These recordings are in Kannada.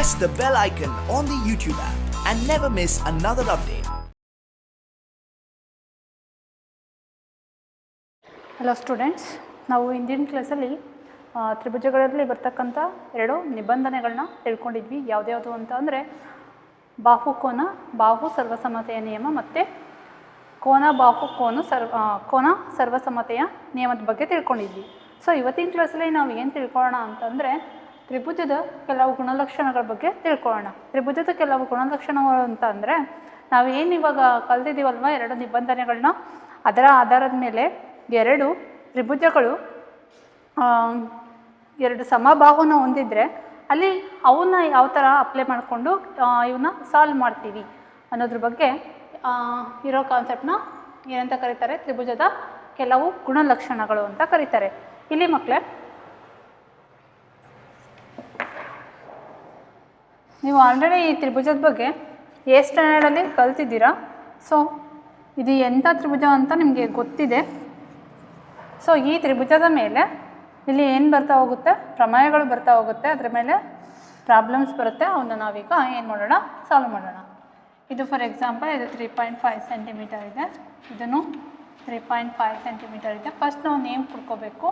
press the bell icon on the YouTube app and never miss another update. Hello students, ನಾವು ಇಂದಿನ ಕ್ಲಾಸಲ್ಲಿ ತ್ರಿಭುಜಗಳಲ್ಲಿ ಬರ್ತಕ್ಕಂಥ ಎರಡು ನಿಬಂಧನೆಗಳನ್ನ ತಿಳ್ಕೊಂಡಿದ್ವಿ. ಯಾವುದ್ಯಾವುದು ಅಂತ ಅಂದರೆ ಬಾಹು ಸರ್ವಸಮ್ಮತೆಯ ನಿಯಮ ಮತ್ತು ಕೋನ ಸರ್ವಸಮ್ಮತೆಯ ನಿಯಮದ ಬಗ್ಗೆ ತಿಳ್ಕೊಂಡಿದ್ವಿ. ಸೊ ಇವತ್ತಿನ ಕ್ಲಾಸಲ್ಲಿ ನಾವು ಏನು ತಿಳ್ಕೊಳ್ಳೋಣ ಅಂತಂದರೆ ತ್ರಿಭುಜದ ಕೆಲವು ಗುಣಲಕ್ಷಣಗಳ ಬಗ್ಗೆ ತಿಳ್ಕೊಳ್ಳೋಣ. ತ್ರಿಭುಜದ ಕೆಲವು ಗುಣಲಕ್ಷಣಗಳು ಅಂತ ಅಂದರೆ ನಾವು ಏನು ಇವಾಗ ಕಲ್ತಿದ್ದೀವಲ್ವ ಎರಡು ನಿಬಂಧನೆಗಳನ್ನ, ಅದರ ಆಧಾರದ ಮೇಲೆ ಎರಡು ತ್ರಿಭುಜಗಳು ಎರಡು ಸಮಬಾಹುನ ಹೊಂದಿದ್ರೆ ಅಲ್ಲಿ ಅವನ್ನ ಯಾವ ಥರ ಅಪ್ಲೈ ಮಾಡಿಕೊಂಡು ಇವನ್ನ ಸಾಲ್ವ್ ಮಾಡ್ತೀವಿ ಅನ್ನೋದ್ರ ಬಗ್ಗೆ ಇರೋ ಕಾನ್ಸೆಪ್ಟನ್ನ ಏನಂತ ಕರೀತಾರೆ, ತ್ರಿಭುಜದ ಕೆಲವು ಗುಣಲಕ್ಷಣಗಳು ಅಂತ ಕರೀತಾರೆ. ಇಲ್ಲಿ ಮಕ್ಕಳೇ, ನೀವು ಆಲ್ರೆಡಿ ಈ ತ್ರಿಭುಜದ ಬಗ್ಗೆ ಸ್ಟ್ಯಾಂಡರ್ಡಲ್ಲಿ ಕಲ್ತಿದ್ದೀರಾ. ಸೊ ಇದು ಎಂಥ ತ್ರಿಭುಜ ಅಂತ ನಿಮಗೆ ಗೊತ್ತಿದೆ. ಸೊ ಈ ತ್ರಿಭುಜದ ಮೇಲೆ ಇಲ್ಲಿ ಏನು ಬರ್ತಾ ಹೋಗುತ್ತೆ, ಪ್ರಮೇಯಗಳು ಬರ್ತಾ ಹೋಗುತ್ತೆ, ಅದರ ಮೇಲೆ ಪ್ರಾಬ್ಲಮ್ಸ್ ಬರುತ್ತೆ. ಅವನ್ನ ನಾವೀಗ ಏನು ಮಾಡೋಣ, ಸಾಲ್ವ್ ಮಾಡೋಣ. ಇದು ಫಾರ್ ಎಕ್ಸಾಂಪಲ್ ಇದು 3.5 ಸೆಂಟಿಮೀಟರ್ ಇದೆ, ಇದನ್ನು 3.5 ಸೆಂಟಿಮೀಟರ್ ಇದೆ. ಫಸ್ಟ್ ನಾವು ನೇಮ್ ಕೊಡ್ಕೋಬೇಕು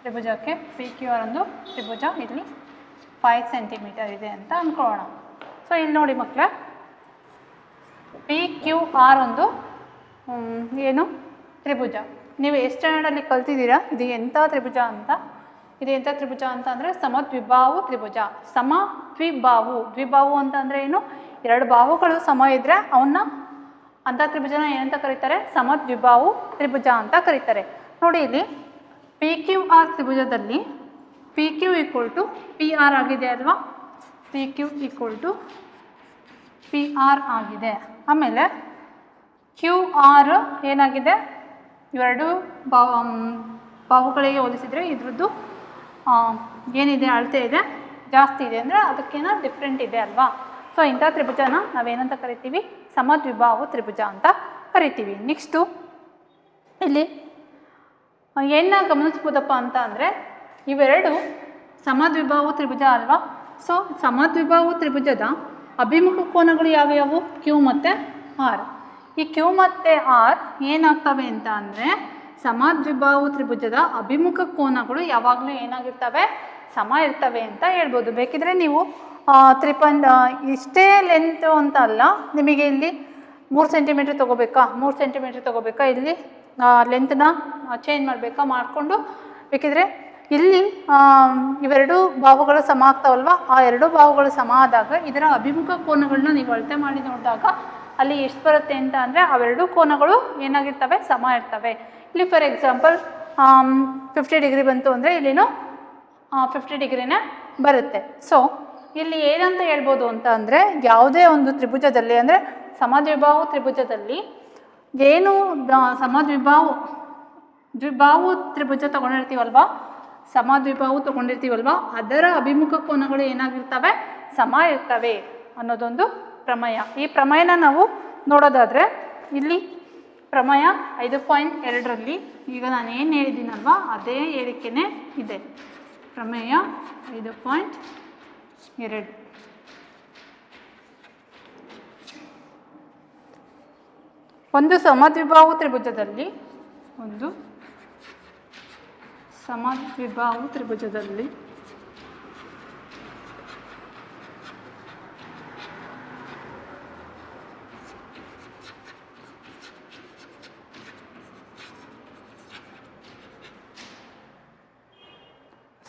ತ್ರಿಭುಜಕ್ಕೆ. PQR ಒಂದು ತ್ರಿಭುಜ, ಇಲ್ಲಿ 5 ಸೆಂಟಿಮೀಟರ್ ಇದೆ ಅಂತ ಅಂದ್ಕೊಳ್ಳೋಣ. ಸೊ ಇಲ್ಲಿ ನೋಡಿ ಮಕ್ಕಳೇ, PQR ಒಂದು ಏನು ತ್ರಿಭುಜ. ನೀವು ಸ್ಟ್ಯಾಂಡರ್ಡಲ್ಲಿ ಕಲ್ತಿದ್ದೀರಾ ಇದು ಎಂಥ ತ್ರಿಭುಜ ಅಂತ. ಇದು ಎಂಥ ತ್ರಿಭುಜ ಅಂತ ಅಂದರೆ ಸಮದ್ವಿಬಾಹು ತ್ರಿಭುಜ. ದ್ವಿಬಾಹು ಅಂತ ಅಂದರೆ ಏನು, ಎರಡು ಬಾಹುಗಳು ಸಮ ಇದ್ದರೆ ಅವನ್ನ ಅಂಥ ತ್ರಿಭುಜನ ಏನಂತ ಕರೀತಾರೆ, ಸಮದ್ವಿಬಾಹು ತ್ರಿಭುಜ ಅಂತ ಕರೀತಾರೆ. ನೋಡಿ ಇಲ್ಲಿ PQR ತ್ರಿಭುಜದಲ್ಲಿ PQ = PR ಆಗಿದೆ ಅಲ್ವಾ, PQ = PR ಆಗಿದೆ. ಆಮೇಲೆ QR ಏನಾಗಿದೆ, ಇವೆರಡು ಬಾಹುಗಳಿಗೆ ಹೋಲಿಸಿದರೆ ಇದ್ರದ್ದು ಏನಿದೆ, ಅಳತೆ ಇದೆ, ಜಾಸ್ತಿ ಇದೆ, ಅಂದರೆ ಅದಕ್ಕೇನೋ ಡಿಫ್ರೆಂಟ್ ಇದೆ ಅಲ್ವಾ. ಸೊ ಇಂಥ ತ್ರಿಭುಜನ ನಾವೇನಂತ ಕರಿತೀವಿ, ಸಮದ್ವಿಬಾಹು ತ್ರಿಭುಜ ಅಂತ ಕರಿತೀವಿ. ನೆಕ್ಸ್ಟು ಇಲ್ಲಿ ಏನ ಗಮನಿಸ್ಬೋದಪ್ಪ ಅಂತ ಅಂದರೆ ಇವೆರಡು ಸಮದ್ವಿಬಾಹು ತ್ರಿಭುಜ ಅಲ್ವಾ. ಸೊ ಸಮದ್ವಿಬಾಹು ತ್ರಿಭುಜದ ಅಭಿಮುಖ ಕೋನಗಳು ಯಾವ್ಯಾವು, Q ಮತ್ತು R. ಈ Q ಮತ್ತು R ಏನಾಗ್ತವೆ ಅಂತ ಅಂದರೆ ಸಮದ್ವಿಬಾಹು ತ್ರಿಭುಜದ ಅಭಿಮುಖ ಕೋನಗಳು ಯಾವಾಗಲೂ ಏನಾಗಿರ್ತವೆ, ಸಮ ಇರ್ತವೆ ಅಂತ ಹೇಳ್ಬೋದು. ಬೇಕಿದ್ರೆ ನೀವು ಇಷ್ಟೇ ಲೆಂತು ಅಂತ ಅಲ್ಲ, ನಿಮಗೆ ಇಲ್ಲಿ 3 ಸೆಂಟಿಮೀಟ್ರ್ ತೊಗೋಬೇಕಾ, 3 ಸೆಂಟಿಮೀಟ್ರ್ ತೊಗೋಬೇಕಾ, ಇಲ್ಲಿ ಲೆಂತ್ನ ಚೇಂಜ್ ಮಾಡಬೇಕಾ, ಮಾಡಿಕೊಂಡು ಬೇಕಿದ್ರೆ ಇಲ್ಲಿ ಇವೆರಡು ಬಾಹುಗಳು ಸಮ ಆಗ್ತಾವಲ್ವ, ಆ ಎರಡು ಬಾಹುಗಳು ಸಮ ಆದಾಗ ಇದರ ಅಭಿಮುಖ ಕೋನಗಳನ್ನ ನೀವು ಅಳತೆ ಮಾಡಿ ನೋಡಿದಾಗ ಅಲ್ಲಿ ಎಷ್ಟು ಬರುತ್ತೆ ಅಂತ ಅಂದರೆ ಅವೆರಡು ಕೋನಗಳು ಏನಾಗಿರ್ತವೆ, ಸಮ ಇರ್ತವೆ. ಇಲ್ಲಿ ಫಾರ್ ಎಕ್ಸಾಂಪಲ್ 50 ಡಿಗ್ರಿ ಬಂತು ಅಂದರೆ ಇಲ್ಲಿನೂ 50 ಡಿಗ್ರಿನೇ ಬರುತ್ತೆ. ಸೊ ಇಲ್ಲಿ ಏನಂತ ಹೇಳ್ಬೋದು ಅಂತ ಅಂದರೆ ಯಾವುದೇ ಒಂದು ತ್ರಿಭುಜದಲ್ಲಿ ಅಂದರೆ ಸಮದ್ವಿಬಾಹು ತ್ರಿಭುಜದಲ್ಲಿ ಏನು ದ್ವಿಬಾಹು ತ್ರಿಭುಜ ತೊಗೊಂಡಿರ್ತೀವಲ್ವ, ಸಮದ್ವಿಬಾಹು ತೊಗೊಂಡಿರ್ತೀವಲ್ವ, ಅದರ ಅಭಿಮುಖ ಕೋನಗಳು ಏನಾಗಿರ್ತವೆ, ಸಮ ಇರ್ತವೆ ಅನ್ನೋದೊಂದು ಪ್ರಮೇಯ. ಈ ಪ್ರಮೇಯನ ನಾವು ನೋಡೋದಾದರೆ ಇಲ್ಲಿ ಪ್ರಮೇಯ 5.2ರಲ್ಲಿ ಈಗ ನಾನು ಏನು ಹೇಳಿದ್ದೀನಲ್ವ ಅದೇ ಹೇಳಿಕೆನೇ ಇದೆ. ಪ್ರಮೇಯ 5.2 ಒಂದು ಸಮದ್ವಿಬಾಹು ತ್ರಿಭುಜದಲ್ಲಿ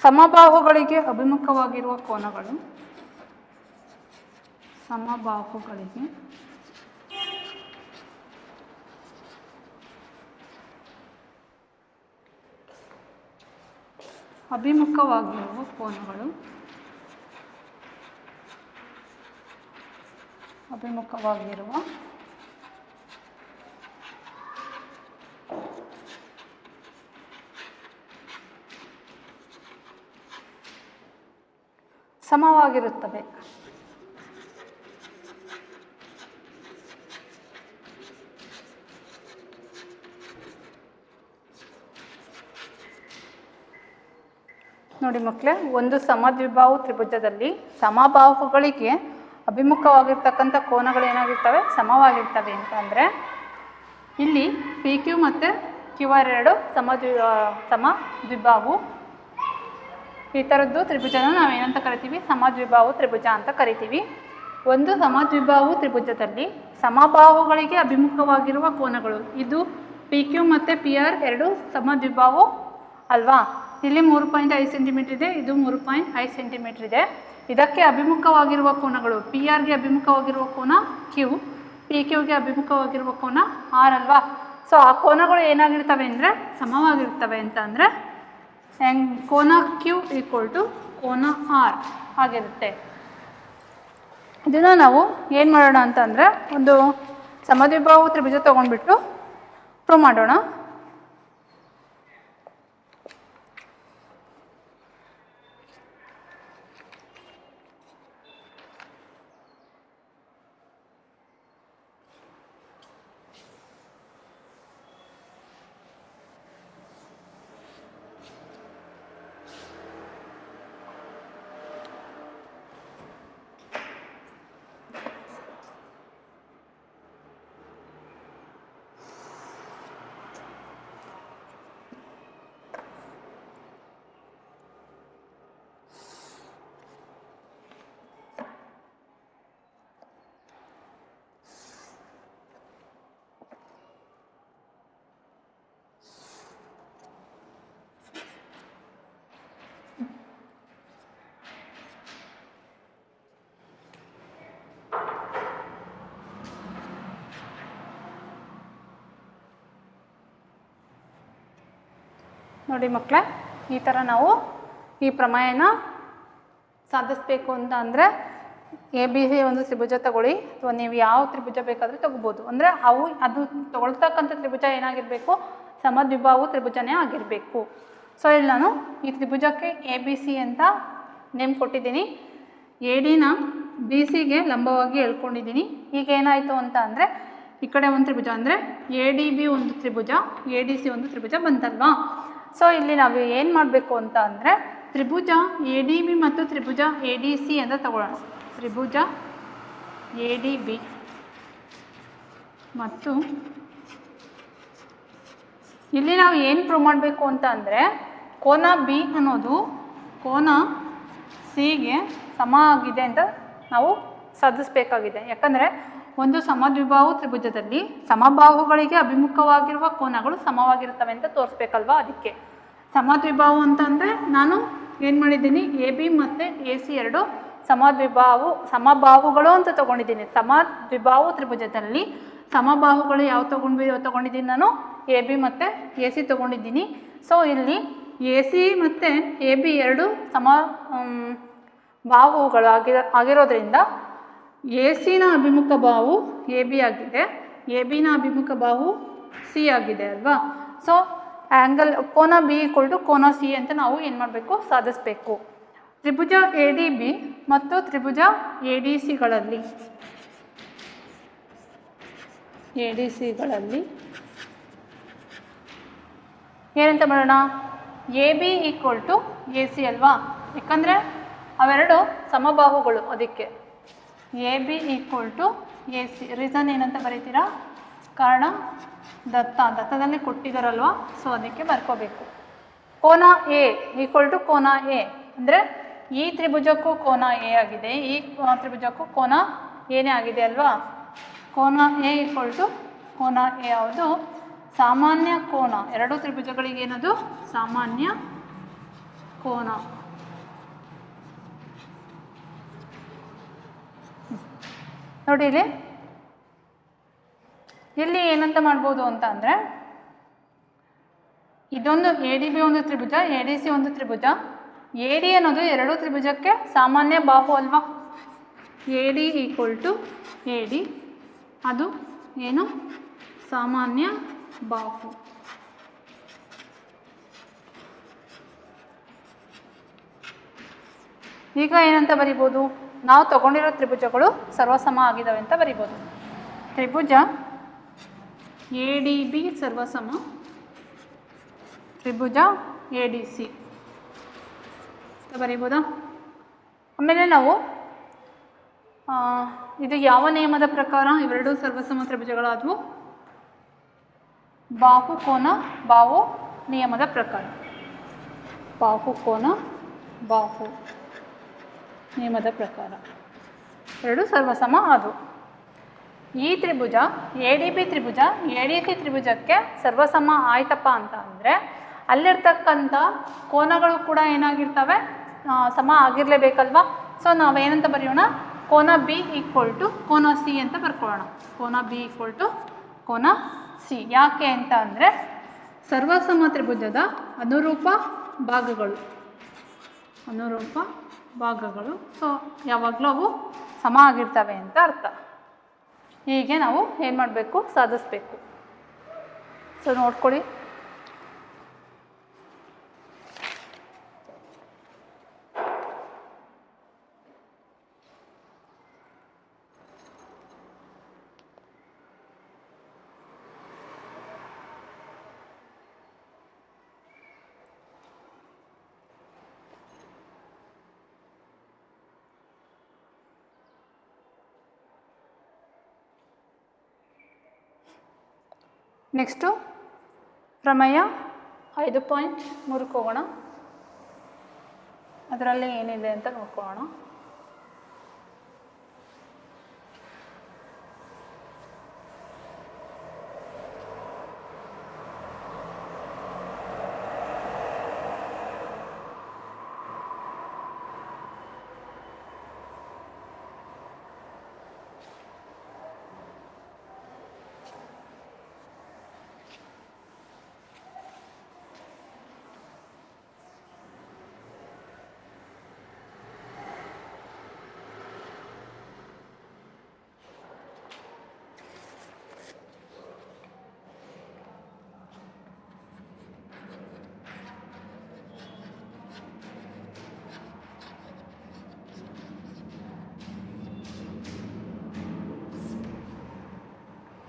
ಸಮಬಾಹುಗಳಿಗೆ ಅಭಿಮುಖವಾಗಿರುವ ಕೋನಗಳು, ಸಮಬಾಹುಗಳಿಗೆ ಅಭಿಮುಖವಾಗಿರುವ ಕೋನಗಳು ಸಮವಾಗಿರುತ್ತವೆ. ನೋಡಿ ಮಕ್ಕಳೇ, ಒಂದು ಸಮದ್ವಿಬಾಹು ತ್ರಿಭುಜದಲ್ಲಿ ಸಮಬಾಹುಗಳಿಗೆ ಅಭಿಮುಖವಾಗಿರ್ತಕ್ಕಂಥ ಕೋನಗಳು ಏನಾಗಿರ್ತವೆ, ಸಮವಾಗಿರ್ತವೆ ಅಂತಂದರೆ ಇಲ್ಲಿ ಪಿ ಕ್ಯೂ ಮತ್ತು ಕ್ಯೂ ಆರ್ ಎರಡು ಸಮದ್ವಿಬಾಹು. ಈ ಥರದ್ದು ತ್ರಿಭುಜನ ನಾವೇನಂತ ಕರಿತೀವಿ, ಸಮದ್ವಿಬಾಹು ತ್ರಿಭುಜ ಅಂತ ಕರಿತೀವಿ. ಒಂದು ಸಮದ್ವಿಬಾಹು ತ್ರಿಭುಜದಲ್ಲಿ ಸಮಬಾಹುಗಳಿಗೆ ಅಭಿಮುಖವಾಗಿರುವ ಕೋನಗಳು, ಇದು ಪಿ ಕ್ಯೂ ಮತ್ತು ಪಿ ಆರ್ ಎರಡು ಸಮದ್ವಿಬಾಹು ಅಲ್ವಾ. ಇಲ್ಲಿ 3.5 ಸೆಂಟಿಮೀಟ್ರ್ ಇದೆ, ಇದು 3.5 ಸೆಂಟಿಮೀಟ್ರ್ ಇದೆ. ಇದಕ್ಕೆ ಅಭಿಮುಖವಾಗಿರುವ ಕೋನಗಳು, ಪಿ ಆರ್ಗೆ ಅಭಿಮುಖವಾಗಿರುವ ಕೋನ ಕ್ಯೂ, ಪಿ ಕ್ಯೂಗೆ ಅಭಿಮುಖವಾಗಿರುವ ಕೋನ ಆರ್ ಅಲ್ವಾ. ಸೊ ಆ ಕೋನಗಳು ಏನಾಗಿರ್ತವೆ ಅಂದರೆ ಸಮವಾಗಿರ್ತವೆ ಅಂತ ಅಂದರೆ ಕೋನ ಕ್ಯೂ ಈಕ್ವಲ್ ಟು ಕೋನ ಆರ್ ಆಗಿರುತ್ತೆ. ಇದನ್ನು ನಾವು ಏನು ಮಾಡೋಣ ಅಂತಂದರೆ ಒಂದು ಸಮದ್ವಿಬಾಹು ತ್ರಿಭುಜ ತೊಗೊಂಡ್ಬಿಟ್ಟು ಪ್ರೂವ್ ಮಾಡೋಣ. ನೋಡಿ ಮಕ್ಕಳೇ, ಈ ಥರ ನಾವು ಈ ಪ್ರಮೇಯನ ಸಾಧಿಸಬೇಕು ಅಂತ ಅಂದರೆ ಎ ಬಿ ಸಿ ಒಂದು ತ್ರಿಭುಜ ತಗೊಳ್ಳಿ, ಅಥವಾ ನೀವು ಯಾವ ತ್ರಿಭುಜ ಬೇಕಾದರೆ ತೊಗೋಬೋದು. ಅಂದರೆ ಅದು ತೊಗೊಳ್ತಕ್ಕಂಥ ತ್ರಿಭುಜ ಏನಾಗಿರಬೇಕು, ಸಮದ್ವಿಬಾಹು ತ್ರಿಭುಜನೇ ಆಗಿರಬೇಕು. ಸೊ ಇಲ್ಲಿ ನಾನು ಈ ತ್ರಿಭುಜಕ್ಕೆ ಎ ಬಿ ಸಿ ಅಂತ ನೇಮ್ ಕೊಟ್ಟಿದ್ದೀನಿ. ಎ ಡಿನ ಬಿ ಸಿಗೆ ಲಂಬವಾಗಿ ಎಳ್ಕೊಂಡಿದ್ದೀನಿ. ಈಗ ಏನಾಯಿತು ಅಂತ ಅಂದರೆ ಈ ಕಡೆ ಒಂದು ತ್ರಿಭುಜ ಅಂದರೆ ಎ ಡಿ ಬಿ ಒಂದು ತ್ರಿಭುಜ, ಎ ಡಿ ಸಿ ಒಂದು ತ್ರಿಭುಜ ಬಂತಲ್ವಾ. ಸೊ ಇಲ್ಲಿ ನಾವು ಏನು ಮಾಡಬೇಕು ಅಂತ ಅಂದರೆ ತ್ರಿಭುಜ ಎ ಡಿ ಬಿ ಮತ್ತು ತ್ರಿಭುಜ ಎ ಡಿ ಸಿ ಅಂತ ತಗೊಳ್ಳೋಣ. ತ್ರಿಭುಜ ಎ ಡಿ ಬಿ ಮತ್ತು ಇಲ್ಲಿ ನಾವು ಏನು ಪ್ರೂವ್ ಮಾಡಬೇಕು ಅಂತ ಅಂದರೆ ಕೋನ ಬಿ ಅನ್ನೋದು ಕೋನ ಸಿಗೆ ಸಮ ಆಗಿದೆ ಅಂತ ನಾವು ಸಾಧಿಸಬೇಕಾಗಿದೆ. ಯಾಕಂದರೆ ಒಂದು ಸಮದ್ವಿಬಾಹು ತ್ರಿಭುಜದಲ್ಲಿ ಸಮಬಾಹುಗಳಿಗೆ ಅಭಿಮುಖವಾಗಿರುವ ಕೋನಗಳು ಸಮವಾಗಿರ್ತವೆ ಅಂತ ತೋರಿಸ್ಬೇಕಲ್ವಾ. ಅದಕ್ಕೆ ಸಮದ್ವಿಬಾಹು ಅಂತಂದರೆ ನಾನು ಏನು ಮಾಡಿದ್ದೀನಿ, ಎ ಬಿ ಮತ್ತು ಎ ಸಿ ಎರಡು ಸಮಬಾಹುಗಳು ಅಂತ ತೊಗೊಂಡಿದ್ದೀನಿ. ಸಮದ್ವಿಬಾಹು ತ್ರಿಭುಜದಲ್ಲಿ ಸಮಬಾಹುಗಳು ಯಾವ ತೊಗೊಂಡಿದ್ದೀನಿ ನಾನು, ಎ ಬಿ ಮತ್ತು ಎ ಸಿ ತೊಗೊಂಡಿದ್ದೀನಿ. ಸೊ ಇಲ್ಲಿ ಎ ಸಿ ಮತ್ತು ಎ ಬಿ ಎರಡು ಬಾಹುಗಳು ಆಗಿರೋದ್ರಿಂದ ಎ ಸಿನ ಅಭಿಮುಖ ಬಾಹು ಎ ಬಿ ಆಗಿದೆ, ಎ ಬಿನ ಅಭಿಮುಖ ಬಾಹು ಸಿ ಆಗಿದೆ ಅಲ್ವಾ. ಸೊ ಆ್ಯಂಗಲ್ ಕೋನ ಬಿ ಈಕ್ವಲ್ ಟು ಕೋನ ಸಿ ಅಂತ ನಾವು ಏನು ಮಾಡಬೇಕು, ಸಾಧಿಸಬೇಕು. ತ್ರಿಭುಜ ಎ ಡಿ ಬಿ ಮತ್ತು ತ್ರಿಭುಜ ಎ ಡಿ ಸಿಗಳಲ್ಲಿ ಏನಂತ ಮಾಡೋಣ, A B equal to A C ಅಲ್ವಾ. ಯಾಕಂದರೆ ಅವೆರಡು ಸಮಬಾಹುಗಳು, ಅದಕ್ಕೆ A B equal to A C. Reason ಏನಂತ ಬರೀತೀರಾ, ಕಾರಣ ದತ್ತದಲ್ಲಿ ಕೊಟ್ಟಿದ್ದಾರಲ್ವ, ಸೊ ಅದಕ್ಕೆ ಬರ್ಕೋಬೇಕು. ಕೋನ ಎ ಈಕ್ವಲ್ ಟು ಕೋನ ಎ ಅಂದರೆ ಈ ತ್ರಿಭುಜಕ್ಕೂ ಕೋನ ಎ ಆಗಿದೆ, ಈ ತ್ರಿಭುಜಕ್ಕೂ ಕೋನ ಏನೇ ಆಗಿದೆ ಅಲ್ವಾ. ಕೋನ ಎ ಈಕ್ವಲ್ ಟು ಕೋನ ಎ ಯಾವುದು, ಸಾಮಾನ್ಯ ಕೋನ. ಎರಡು ತ್ರಿಭುಜಗಳಿಗೆ ಏನದು, ಸಾಮಾನ್ಯ ಕೋನ. ನೋಡಿ ಇಲ್ಲಿ ಏನಂತ ಮಾಡ್ಬೋದು ಅಂತ ಅಂದರೆ ಇದೊಂದು ಎ ಡಿ ಬಿ ಒಂದು ತ್ರಿಭುಜ, ಎ ಡಿ ಸಿ ಒಂದು ತ್ರಿಭುಜ. ಎ ಡಿ ಅನ್ನೋದು ಎರಡು ತ್ರಿಭುಜಕ್ಕೆ ಸಾಮಾನ್ಯ ಬಾಹು ಅಲ್ವಾ. A D equal to A D, ಅದು ಏನು, ಸಾಮಾನ್ಯ ಬಾಹು. ಈಗ ಏನಂತ ಬರಿಬೋದು, ನಾವು ತಗೊಂಡಿರೋ ತ್ರಿಭುಜಗಳು ಸರ್ವಸಮ ಆಗಿದ್ದಾವೆ ಅಂತ ಬರಿಬೋದು. ತ್ರಿಭುಜ ಎ ಡಿ ಬಿ ಸರ್ವಸಮ ತ್ರಿಭುಜ ಎ ಡಿ ಸಿ. ಬರೀಬೋದಾ? ಆಮೇಲೆ ನಾವು ಇದು ಯಾವ ನಿಯಮದ ಪ್ರಕಾರ ಇವೆರಡೂ ಸರ್ವಸಮ ತ್ರಿಭುಜಗಳಾದವು? ಬಾಹುಕೋನ ಬಾಹು ನಿಯಮದ ಪ್ರಕಾರ. ಬಾಹುಕೋನ ಬಾಹು ನಿಯಮದ ಪ್ರಕಾರ ಎರಡು ಸರ್ವಸಮ ಆದವು. ಈ ತ್ರಿಭುಜ ADB ತ್ರಿಭುಜ ADC ತ್ರಿಭುಜಕ್ಕೆ ಸರ್ವಸಮ ಆಯ್ತಪ್ಪ ಅಂತ ಅಂದರೆ ಅಲ್ಲಿರ್ತಕ್ಕಂಥ ಕೋನಗಳು ಕೂಡ ಏನಾಗಿರ್ತವೆ, ಸಮ ಆಗಿರಲೇಬೇಕಲ್ವ. ಸೊ ನಾವೇನಂತ ಬರೆಯೋಣ, ಕೋನ B ಈಕ್ವಲ್ ಟು ಕೋನ C ಅಂತ ಬರ್ಕೊಳ್ಳೋಣ. ಕೋನ B ಈಕ್ವಲ್ ಟು ಕೋನ C. ಯಾಕೆ ಅಂತ ಅಂದರೆ ಸರ್ವಸಮ ತ್ರಿಭುಜದ ಅನುರೂಪ ಭಾಗಗಳು ಸೊ ಯಾವಾಗಲೂ ಅವು ಸಮ ಆಗಿರ್ತವೆ ಅಂತ ಅರ್ಥ. ಹೀಗೆ ನಾವು ಏನು ಮಾಡಬೇಕು, ಸಾಧಿಸಬೇಕು. ಸೊ ನೋಡ್ಕೊಳ್ಳಿ. ನೆಕ್ಸ್ಟು ಪ್ರಮೇಯ 5.3 ಹೋಗೋಣ. ಅದರಲ್ಲಿ ಏನಿದೆ ಅಂತ ನೋಡ್ಕೊಳ್ಳೋಣ.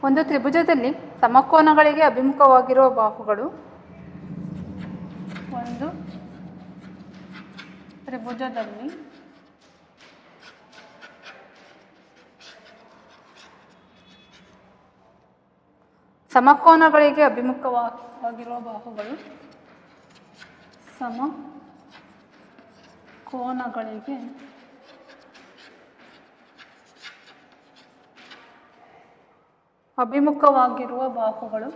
ಒಂದು ತ್ರಿಭುಜದಲ್ಲಿ ಸಮಕೋನಗಳಿಗೆ ಅಭಿಮುಖವಾಗಿರುವ ಬಾಹುಗಳು ಒಂದು ತ್ರಿಭುಜದಲ್ಲಿ ಸಮಕೋನಗಳಿಗೆ ಅಭಿಮುಖವಾಗಿರುವ ಬಾಹುಗಳು ಸಮಕೋನಗಳಿಗೆ ಅಭಿಮುಖವಾಗಿರುವ ಬಾಹುಗಳು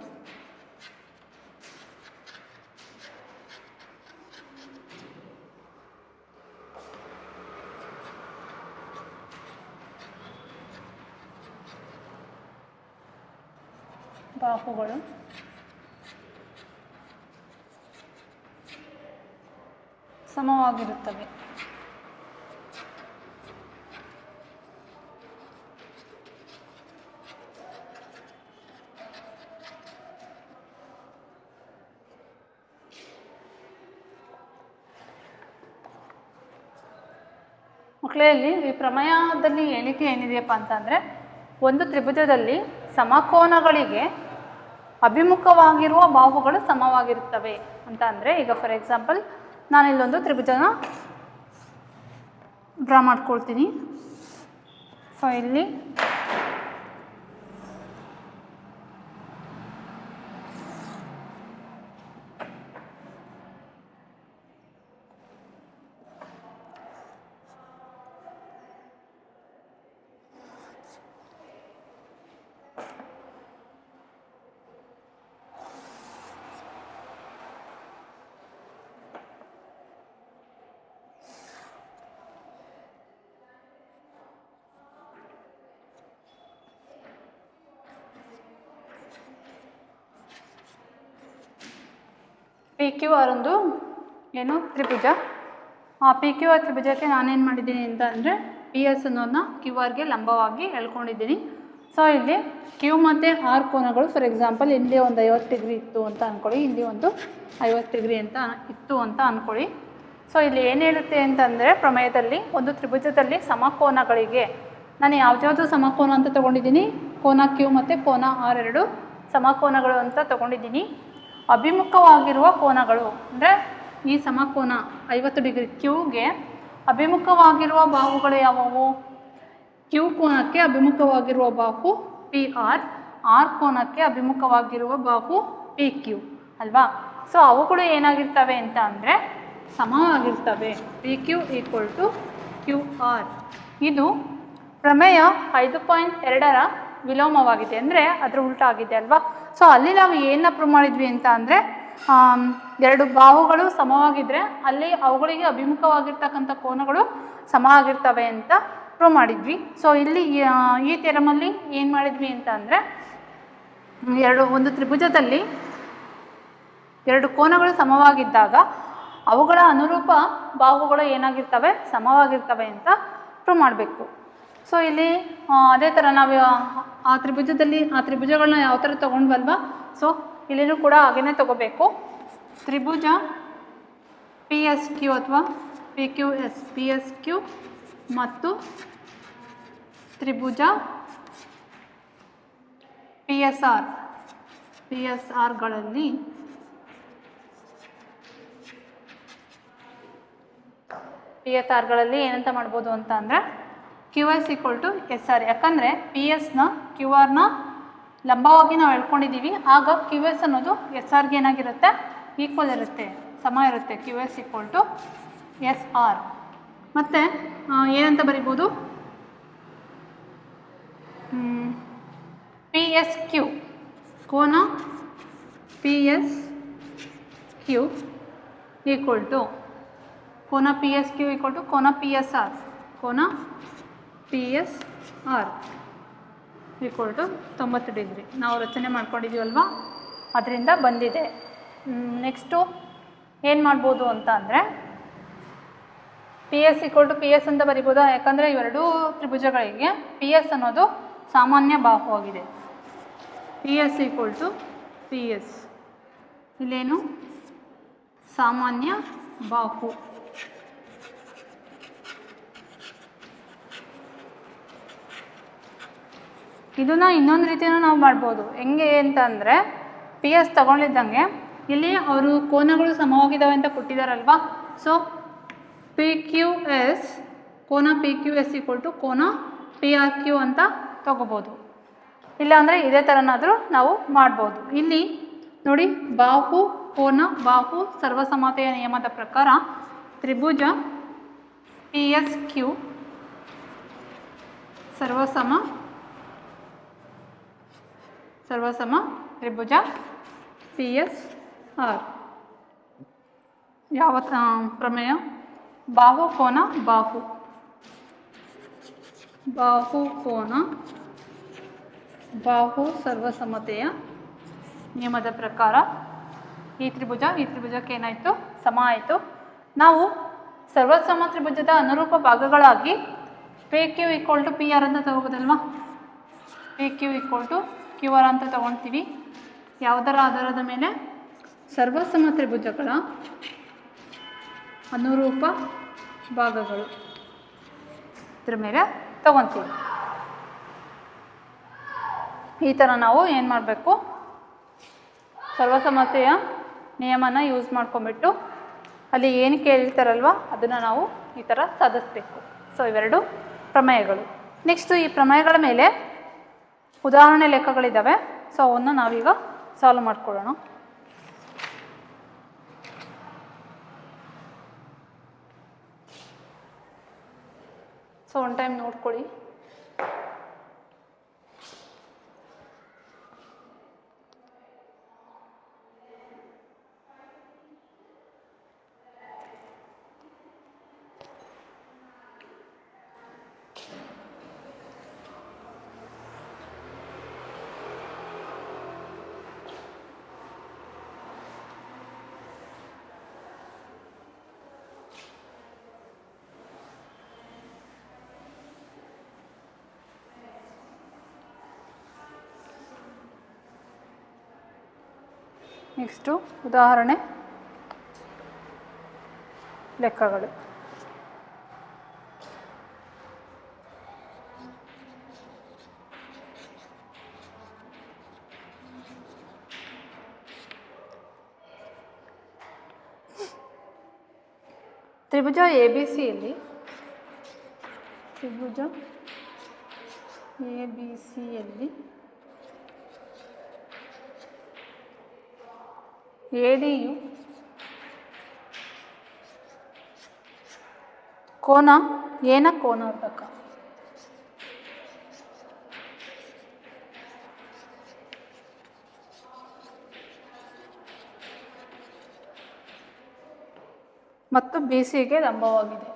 ಸಮವಾಗಿರುತ್ತವೆ. ಮಕ್ಕಳಲ್ಲಿ ಈ ಪ್ರಮೇಯದಲ್ಲಿ ಹೇಳಿಕೆ ಏನಿದೆಯಪ್ಪ ಅಂತಂದರೆ, ಒಂದು ತ್ರಿಭುಜದಲ್ಲಿ ಸಮಕೋನಗಳಿಗೆ ಅಭಿಮುಖವಾಗಿರುವ ಬಾಹುಗಳು ಸಮವಾಗಿರುತ್ತವೆ ಅಂತ ಅಂದರೆ, ಈಗ ಫಾರ್ ಎಕ್ಸಾಂಪಲ್ ನಾನಿಲ್ಲೊಂದು ತ್ರಿಭುಜನ ಡ್ರಾ ಮಾಡ್ಕೊಳ್ತೀನಿ. ಸೊ ಇಲ್ಲಿ PQR ಒಂದು ಏನು ತ್ರಿಭುಜ. ಆ PQR ತ್ರಿಭುಜಕ್ಕೆ ನಾನೇನು ಮಾಡಿದ್ದೀನಿ ಅಂತ ಅಂದರೆ PS ಅನ್ನೋದನ್ನ QR ಲಂಬವಾಗಿ ಎಳ್ಕೊಂಡಿದ್ದೀನಿ. ಸೊ ಇಲ್ಲಿ Q ಮತ್ತು R ಕೋನಗಳು ಫಾರ್ ಎಕ್ಸಾಂಪಲ್ ಇಲ್ಲಿ ಒಂದು 50 ಡಿಗ್ರಿ ಇತ್ತು ಅಂತ ಅಂದ್ಕೊಳ್ಳಿ, ಇಲ್ಲಿ ಒಂದು 50 ಡಿಗ್ರಿ ಅಂತ ಇತ್ತು ಅಂತ ಅಂದ್ಕೊಳ್ಳಿ. ಸೊ ಇಲ್ಲಿ ಏನು ಹೇಳುತ್ತೆ ಅಂತಂದರೆ, ಪ್ರಮೇಯದಲ್ಲಿ ಒಂದು ತ್ರಿಭುಜದಲ್ಲಿ ಸಮಕೋನಗಳಿಗೆ ನಾನು ಯಾವ್ದ್ಯಾವುದು ಸಮಕೋನ ಅಂತ ತೊಗೊಂಡಿದ್ದೀನಿ, ಕೋನ Q ಮತ್ತು ಕೋನ R ಎರಡು ಸಮಕೋನಗಳು ಅಂತ ತೊಗೊಂಡಿದ್ದೀನಿ. ಅಭಿಮುಖವಾಗಿರುವ ಕೋನಗಳು ಅಂದರೆ ಈ ಸಮಕೋನ 50 ಡಿಗ್ರಿ ಕ್ಯೂಗೆ ಅಭಿಮುಖವಾಗಿರುವ ಬಾಹುಗಳು ಯಾವುವು? ಕ್ಯೂ ಕೋನಕ್ಕೆ ಅಭಿಮುಖವಾಗಿರುವ ಬಾಹು PR, ಆರ್ ಕೋನಕ್ಕೆ ಅಭಿಮುಖವಾಗಿರುವ ಬಾಹು PQ ಅಲ್ವಾ? ಸೊ ಅವುಗಳು ಏನಾಗಿರ್ತವೆ ಅಂತ ಅಂದರೆ ಸಮವಾಗಿರ್ತವೆ. PQ = QR. ಇದು ಪ್ರಮೇಯ 5.2ರ ವಿಲೋಮವಾಗಿದೆ, ಅಂದರೆ ಅದರ ಉಲ್ಟಾ ಆಗಿದೆ ಅಲ್ವಾ? ಸೊ ಅಲ್ಲಿ ನಾವು ಏನನ್ನ ಪ್ರೂವ್ ಮಾಡಿದ್ವಿ ಅಂತ ಅಂದರೆ ಎರಡು ಬಾಹುಗಳು ಸಮವಾಗಿದ್ದರೆ ಅಲ್ಲಿ ಅವುಗಳಿಗೆ ಅಭಿಮುಖವಾಗಿರ್ತಕ್ಕಂಥ ಕೋನಗಳು ಸಮ ಆಗಿರ್ತವೆ ಅಂತ ಪ್ರೂವ್ ಮಾಡಿದ್ವಿ. ಸೊ ಇಲ್ಲಿ ಈ ಥಿಯರಮಲ್ಲಿ ಏನು ಮಾಡಿದ್ವಿ ಅಂತ ಅಂದರೆ ಒಂದು ತ್ರಿಭುಜದಲ್ಲಿ ಎರಡು ಕೋನಗಳು ಸಮವಾಗಿದ್ದಾಗ ಅವುಗಳ ಅನುರೂಪ ಬಾಹುಗಳು ಏನಾಗಿರ್ತವೆ? ಸಮವಾಗಿರ್ತವೆ ಅಂತ ಪ್ರೂವ್ ಮಾಡಬೇಕು. ಸೊ ಇಲ್ಲಿ ಅದೇ ಥರ ನಾವು ಆ ತ್ರಿಭುಜಗಳನ್ನ ಯಾವ ಥರ ತೊಗೊಂಡ್ವಲ್ವ, ಸೊ ಇಲ್ಲಿನೂ ಕೂಡ ಹಾಗೇ ತೊಗೋಬೇಕು. ತ್ರಿಭುಜ PSQ ಅಥವಾ PQS, PSQ ಮತ್ತು ತ್ರಿಭುಜ PSRಗಳಲ್ಲಿ ಏನಂತ ಮಾಡ್ಬೋದು ಅಂತ ಅಂದರೆ QS = SR. ಯಾಕಂದರೆ PSನ QRನ ಲಂಬವಾಗಿ ನಾವು ಹೇಳ್ಕೊಂಡಿದ್ದೀವಿ, ಆಗ QS ಅನ್ನೋದು SRಗೆ ಏನಾಗಿರುತ್ತೆ? ಈಕ್ವಲ್ ಇರುತ್ತೆ, ಸಮ ಇರುತ್ತೆ. QS = SR. ಮತ್ತು ಏನಂತ ಬರಿಬೋದು? PSQ ಕೋನ PSQ = ಕೋನ PSQ = ಕೋನ PSR. ಕೋನ PSR = 90 ಡಿಗ್ರಿ ನಾವು ರಚನೆ ಮಾಡ್ಕೊಂಡಿದ್ದೀವಲ್ವಾ, ಅದರಿಂದ ಬಂದಿದೆ. ನೆಕ್ಸ್ಟು ಏನು ಮಾಡ್ಬೋದು ಅಂತ ಅಂದರೆ PS = PS ಅಂತ ಬರಿಬೋದಾ? ಯಾಕಂದರೆ ಇವೆರಡೂ ತ್ರಿಭುಜಗಳಿಗೆ PS ಅನ್ನೋದು ಸಾಮಾನ್ಯ ಬಾಹು ಆಗಿದೆ. PS = PS, ಇಲ್ಲೇನು ಸಾಮಾನ್ಯ ಬಾಹು. ಇದನ್ನು ಇನ್ನೊಂದು ರೀತಿಯೂ ನಾವು ಮಾಡ್ಬೋದು. ಹೆಂಗೆ ಅಂತ ಅಂದರೆ PS ತಗೊಂಡಿದ್ದಂಗೆ ಇಲ್ಲಿ ಅವರು ಕೋನಗಳು ಸಮವಾಗಿದ್ದಾವೆ ಅಂತ ಕೊಟ್ಟಿದ್ದಾರಲ್ವಾ, ಸೊ PQS ಕೋನ PQS = ಕೋನ PRQ ಅಂತ ತಗೋಬೋದು. ಇಲ್ಲಾಂದರೆ ಇದೇ ಥರನಾದರೂ ನಾವು ಮಾಡ್ಬೋದು. ಇಲ್ಲಿ ನೋಡಿ, ಬಾಹು ಕೋನ ಬಾಹು ಸರ್ವಸಮತೆಯ ನಿಯಮದ ಪ್ರಕಾರ ತ್ರಿಭುಜ PSQ ಸರ್ವಸಮ ತ್ರಿಭುಜ PSR. ಯಾವ ಪ್ರಮೇಯ? ಬಾಹು ಕೋನ ಬಾಹು ಕೋನ ಬಾಹು ಸರ್ವಸಮತೆಯ ನಿಯಮದ ಪ್ರಕಾರ ಈ ತ್ರಿಭುಜಕ್ಕೆ ಏನಾಯಿತು? ಸಮ ಆಯಿತು. ನಾವು ಸರ್ವಸಮ ತ್ರಿಭುಜದ ಅನುರೂಪ ಭಾಗಗಳಾಗಿ PQ = PR ಅಂತ ತಗೋಬೋದಲ್ವಾ? PQ = QR ಅಂತ ತಗೊಳ್ತೀವಿ. ಯಾವುದರ ಆಧಾರದ ಮೇಲೆ? ಸರ್ವಸಮ ತ್ರಿಭುಜಗಳ ಅನುರೂಪ ಭಾಗಗಳು ಇದ್ರ ಮೇಲೆ ತಗೊತೀವಿ. ಈ ಥರ ನಾವು ಏನು ಮಾಡಬೇಕು? ಸರ್ವಸಮತೆಯ ನಿಯಮನ ಯೂಸ್ ಮಾಡ್ಕೊಂಬಿಟ್ಟು ಅಲ್ಲಿ ಏನು ಕೇಳಿರ್ತಾರಲ್ವ ಅದನ್ನು ನಾವು ಈ ಥರ ಸಾಧಿಸಬೇಕು. ಸೊ ಇವೆರಡು ಪ್ರಮೇಯಗಳು. ನೆಕ್ಸ್ಟು ಈ ಪ್ರಮೇಯಗಳ ಮೇಲೆ ಉದಾಹರಣೆ ಲೆಕ್ಕಗಳಿದ್ದಾವೆ. ಸೊ ಅವನ್ನು ನಾವೀಗ ಸಾಲ್ವ್ ಮಾಡ್ಕೊಳ್ಳೋಣ. ಸೊ ಒನ್ ಟೈಮ್ ನೋಡ್ಕೊಳ್ಳಿ. ನೆಕ್ಸ್ಟು ಉದಾಹರಣೆ ಲೆಕ್ಕಗಳು. ತ್ರಿಭುಜ ಎ ಬಿ ಸಿಯಲ್ಲಿ ADಯು ಕೋನ ಏನ ಕೋನೋರ್ಧಕ. ಮತ್ತು BCಗೆ ಲಂಬವಾಗಿದೆ.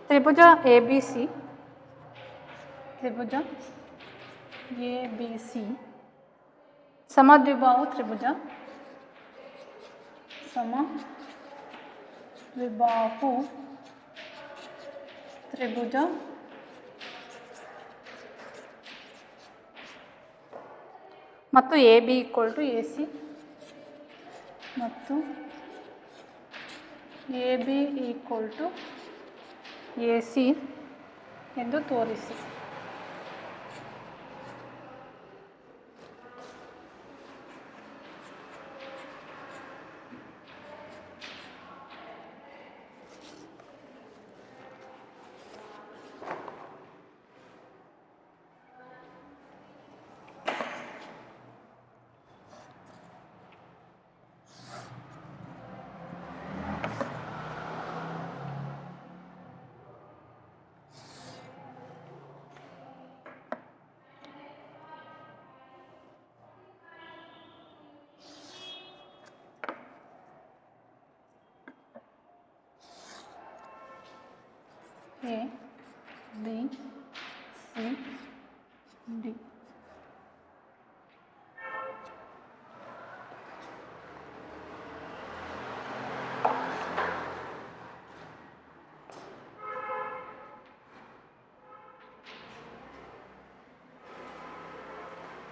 ತ್ರಿಭುಜ ABC ಸಮದ್ವಿಬಾಹು ತ್ರಿಭುಜ ಮತ್ತು AB = AC ಮತ್ತು AB = AC ಎಂದು ತೋರಿಸಿ. A, B, C, D.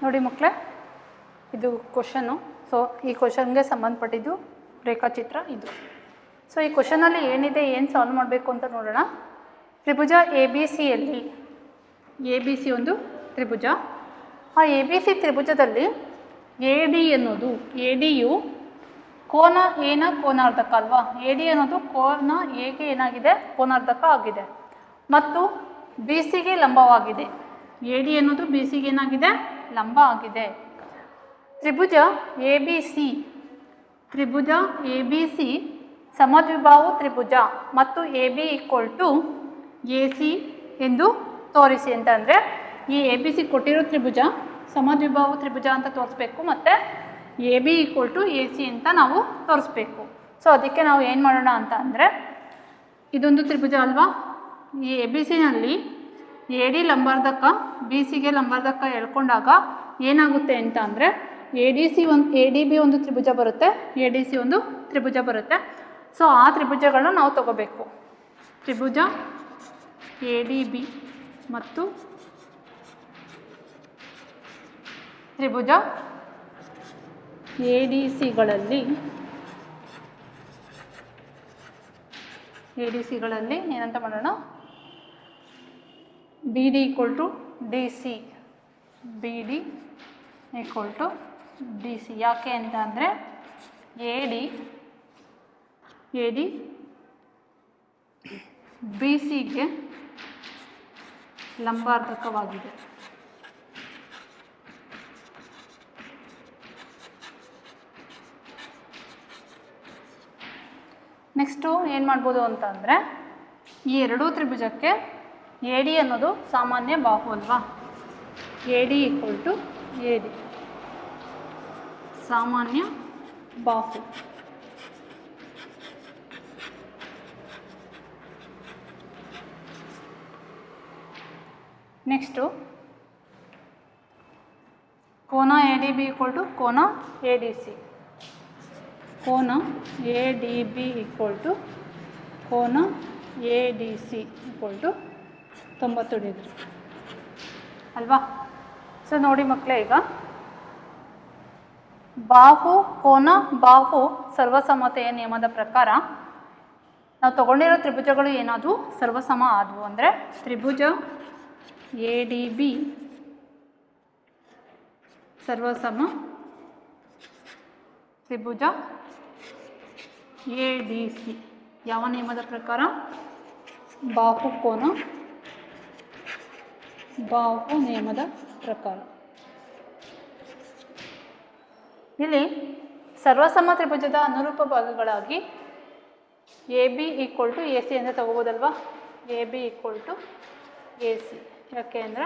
ನೋಡಿ ಮಕ್ಕಳೇ, ಇದು ಕ್ವಶನ್ನು. ಸೊ ಈ ಕ್ವಶನ್ಗೆ ಸಂಬಂಧಪಟ್ಟಿದ್ದು ರೇಖಾಚಿತ್ರ ಇದು. ಸೊ ಈ ಕ್ವಶನಲ್ಲಿ ಏನಿದೆ, ಏನು ಸಾಲ್ವ್ ಮಾಡಬೇಕು ಅಂತ ನೋಡೋಣ. ತ್ರಿಭುಜ ABCಯಲ್ಲಿ ABC ಒಂದು ತ್ರಿಭುಜ. ಆ ABC ತ್ರಿಭುಜದಲ್ಲಿ ADಯು ಕೋನ ಏನ ಕೋನಾರ್ಧಕ ಅಲ್ವಾ. AD ಅನ್ನೋದು ಕೋನ Aಗೆ ಏನಾಗಿದೆ, ಕೋನಾರ್ಧಕ ಆಗಿದೆ ಮತ್ತು BCಗೆ ಲಂಬವಾಗಿದೆ. AD ಅನ್ನೋದು BCಗೆ ಏನಾಗಿದೆ, ಲಂಬ ಆಗಿದೆ. ತ್ರಿಭುಜ ABC ಸಮದ್ವಿಬಾಹು ತ್ರಿಭುಜ ಮತ್ತು AB = AC ಎಂದು ತೋರಿಸಿ ಅಂತ. ಅಂದರೆ ಈ ABC ಕೊಟ್ಟಿರೋ ತ್ರಿಭುಜ ಸಮದ್ವಿಬಾಹು ತ್ರಿಭುಜ ಅಂತ ತೋರಿಸ್ಬೇಕು ಮತ್ತು AB = AC ಅಂತ ನಾವು ತೋರಿಸ್ಬೇಕು. ಸೊ ಅದಕ್ಕೆ ನಾವು ಏನು ಮಾಡೋಣ ಅಂತ ಅಂದರೆ, ಇದೊಂದು ತ್ರಿಭುಜ ಅಲ್ವಾ. ಈ ABCನಲ್ಲಿ AD ಲಂಬಾರ್ಧಕ BCಗೆ ಲಂಬಾರ್ಧಕ ಎಳ್ಕೊಂಡಾಗ ಏನಾಗುತ್ತೆ ಅಂತ ಅಂದರೆ, ADB ಒಂದು ತ್ರಿಭುಜ ಬರುತ್ತೆ, ADC ಒಂದು ತ್ರಿಭುಜ ಬರುತ್ತೆ. ಸೊ ಆ ತ್ರಿಭುಜಗಳನ್ನ ನಾವು ತಗೋಬೇಕು. ತ್ರಿಭುಜ ADB ಮತ್ತು ತ್ರಿಭುಜ ADCಗಳಲ್ಲಿ ಏನಂತ ಮಾಡೋಣ, BD = DC. ಯಾಕೆ ಅಂತ ಅಂದರೆ AD BCಗೆ ಲಂಬಾರ್ಧಕವಾಗಿದೆ. ನೆಕ್ಸ್ಟು ಏನು ಮಾಡ್ಬೋದು ಅಂತ ಅಂದರೆ, ಈ ಎರಡೂ ತ್ರಿಭುಜಕ್ಕೆ AD ಅನ್ನೋದು ಸಾಮಾನ್ಯ ಬಾಹು ಅಲ್ವಾ. AD = AD ಸಾಮಾನ್ಯ ಬಾಹು. ನೆಕ್ಸ್ಟು ಕೋನ ADB = ಕೋನ ADC. ಕೋನ ADB = ಕೋನ ADC = 90 ಡಿಗ್ರಿ ಅಲ್ವಾ. ಸೊ ನೋಡಿ ಮಕ್ಕಳೇ, ಈಗ ಬಾಹು ಸರ್ವಸಮ್ಮತೆಯ ನಿಯಮದ ಪ್ರಕಾರ ನಾವು ತಗೊಂಡಿರೋ ತ್ರಿಭುಜಗಳು ಏನಾದವು ಸರ್ವಸಮ ಆದವು ಅಂದರೆ ತ್ರಿಭುಜ ಎ ಡಿ ಬಿ ಸರ್ವಸಮ, ತ್ರಿಭುಜ ಎ ಡಿ ಸಿ ಯಾವ ನಿಯಮದ ಪ್ರಕಾರ? ಬಾಹುಕೋನ ಬಾಹು ನಿಯಮದ ಪ್ರಕಾರ. ಇಲ್ಲಿ ಸರ್ವಸಮ ತ್ರಿಭುಜದ ಅನುರೂಪ ಭಾಗಗಳಾಗಿ A B equal to A C ಅಂತ ತಗೋಬೋದಲ್ವಾ? A B equal to A C. ಯಾಕೆ ಅಂದರೆ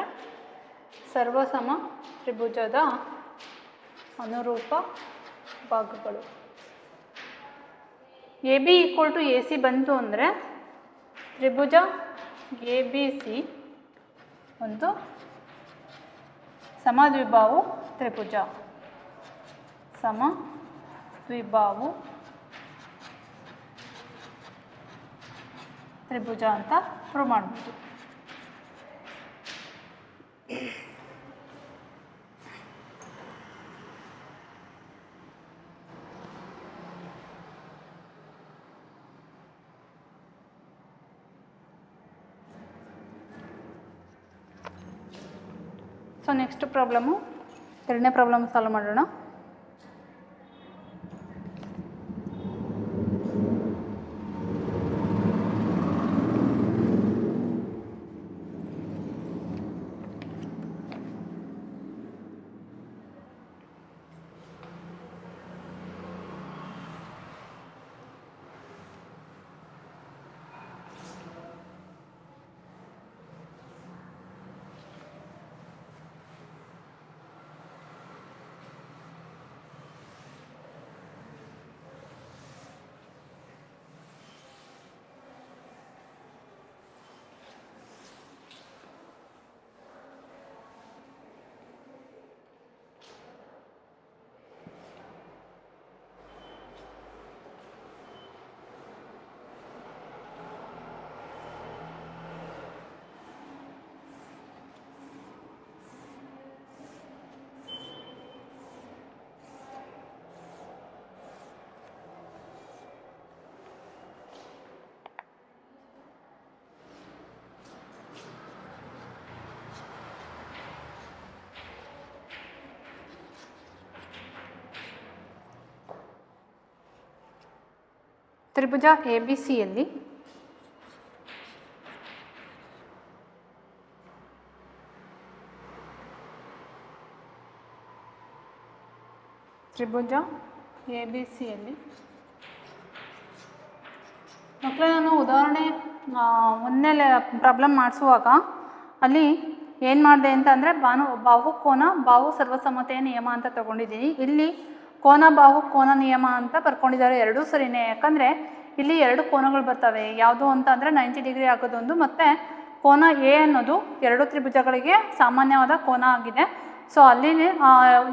ಸರ್ವಸಮ ತ್ರಿಭುಜದ ಅನುರೂಪ ಭಾಗಗಳು. A B equal to A C ಬಂತು ಅಂದರೆ ತ್ರಿಭುಜ ಎ ಬಿ ಸಿ ಒಂದು ಸಮದ್ವಿಬಾಹು ತ್ರಿಭುಜ, ಸಮದ್ವಿಬಾಹು ತ್ರಿಭುಜ ಅಂತ ಪ್ರೂವ್ ಮಾಡ್ಬೋದು. ಸೊ ನೆಕ್ಸ್ಟ್ ಪ್ರಾಬ್ಲಮ್ಮು, ಎರಡನೇ ಪ್ರಾಬ್ಲಮ್ ಸಾಲ್ವ್ ಮಾಡೋಣ. ತ್ರಿಭುಜ ಎ ಬಿ ಸಿಯಲ್ಲಿ ಮಕ್ಕಳೇ, ನಾನು ಉದಾಹರಣೆ ಒಂದನೇ ಪ್ರಾಬ್ಲಮ್ ಮಾಡಿಸುವಾಗ ಅಲ್ಲಿ ಏನು ಮಾಡಿದೆ ಅಂತ ಅಂದರೆ ಬಾಹುಕೋನ ಬಾಹು ಸರ್ವಸಮತೆಯ ನಿಯಮ ಅಂತ ತಗೊಂಡಿದ್ದೀನಿ. ಇಲ್ಲಿ ಕೋನ ಬಾಹು ಕೋನ ನಿಯಮ ಅಂತ ಬರ್ಕೊಂಡಿದ್ದಾರೆ. ಎರಡೂ ಸರಿನೇ. ಯಾಕಂದರೆ ಇಲ್ಲಿ ಎರಡು ಕೋನಗಳು ಬರ್ತವೆ. ಯಾವುದು ಅಂತ ಅಂದರೆ 90 ಡಿಗ್ರಿ ಆಗೋದೊಂದು, ಮತ್ತು ಕೋನ ಎ ಅನ್ನೋದು ಎರಡು ತ್ರಿಭುಜಗಳಿಗೆ ಸಾಮಾನ್ಯವಾದ ಕೋನ ಆಗಿದೆ. ಸೊ ಅಲ್ಲಿ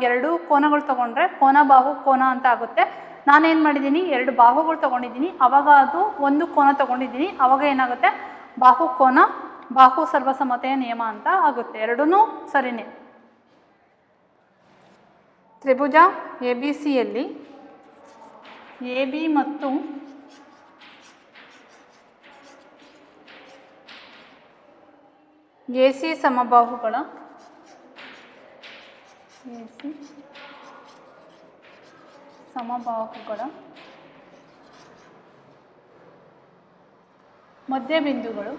ಎರಡು ಕೋನಗಳು ತೊಗೊಂಡ್ರೆ ಕೋನ ಬಾಹು ಕೋನ ಅಂತ ಆಗುತ್ತೆ. ನಾನೇನು ಮಾಡಿದ್ದೀನಿ, ಎರಡು ಬಾಹುಗಳು ತೊಗೊಂಡಿದ್ದೀನಿ, ಆವಾಗ ಅದು ಒಂದು ಕೋನ ತೊಗೊಂಡಿದ್ದೀನಿ, ಆವಾಗ ಏನಾಗುತ್ತೆ, ಬಾಹು ಕೋನ ಬಾಹು ಸರ್ವಸಮತೆಯ ನಿಯಮ ಅಂತ ಆಗುತ್ತೆ. ಎರಡೂ ಸರಿನೇ. ತ್ರಿಭುಜ ಎ ಬಿ ಸಿಯಲ್ಲಿ ಎ ಬಿ ಮತ್ತು ಎ ಸಿ ಸಮಬಾಹುಗಳ ಮಧ್ಯಬಿಂದುಗಳು